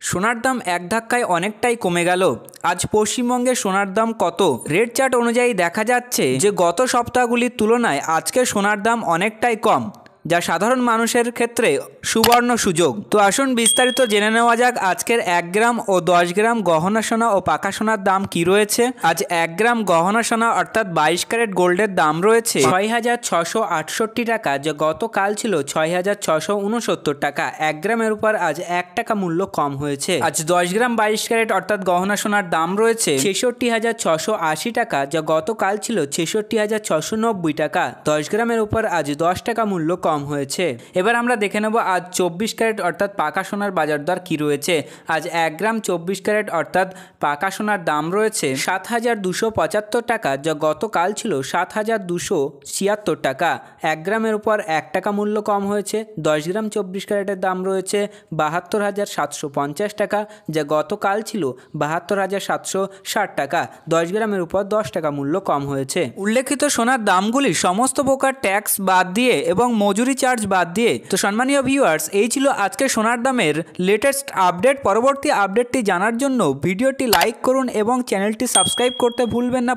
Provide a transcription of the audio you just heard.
সোনার দাম এক ধাক্কায় অনেকটাই কমে গেল। আজ পশ্চিমবঙ্গে সোনার দাম কত? রেট চার্ট অনুযায়ী দেখা যাচ্ছে যে গত সপ্তাহগুলির তুলনায় আজকে সোনার দাম অনেকটাই কম, যা সাধারণ মানুষের ক্ষেত্রে সুবর্ণ সুযোগ। তো আসুন বিস্তারিত জেনে নেওয়া যাক আজকের 1 গ্রাম ও 10 গ্রাম গহনা সোনা ও পাকা সোনার দাম কি রয়েছে। আজ 1 গ্রাম গহনা সোনা অর্থাৎ 22 ক্যারেট গোল্ডের দাম রয়েছে 6,668 টাকা, যা গতকাল ছিল 6,669 টাকা। 1 গ্রামের উপর আজ 1 টাকা মূল্য কম হয়েছে। আজ 10 গ্রাম 22 ক্যারেট অর্থাৎ গহনা সোনার দাম রয়েছে 66,680 টাকা, যা গতকাল ছিল 66,690 টাকা। 10 গ্রামের উপর আজ 10 টাকা মূল্য কম হয়েছে। এবার আমরা দেখে নেব আজ 24 ক্যারেট অর্থাৎ পাকা সোনার বাজার দর কি রয়েছে। আজ 1 গ্রাম 24 ক্যারেট অর্থাৎ পাকা সোনার দাম রয়েছে 7,275 টাকা, যা গতকাল ছিল 7,276 টাকা। 1 গ্রামের উপর 1 টাকা মূল্য কম হয়েছে। 10 গ্রাম 24 ক্যারেটের দাম রয়েছে 72,750 টাকা, যা গতকাল ছিল 72,760 টাকা। 10 গ্রামের উপর 10 টাকা মূল্য কম হয়েছে। উল্লেখিত সোনার দামগুলি সমস্ত প্রকার ট্যাক্স বাদ দিয়ে এবং মজুরি চার্জ বাদ দিয়ে। তো সম্মানীয় ভিউয়ার্স, এই ছিল আজকে সোনার দামের লেটেস্ট আপডেট। পরবর্তী আপডেটটি জানার জন্য ভিডিওটি লাইক করুন এবং চ্যানেলটি সাবস্ক্রাইব করতে ভুলবেন না।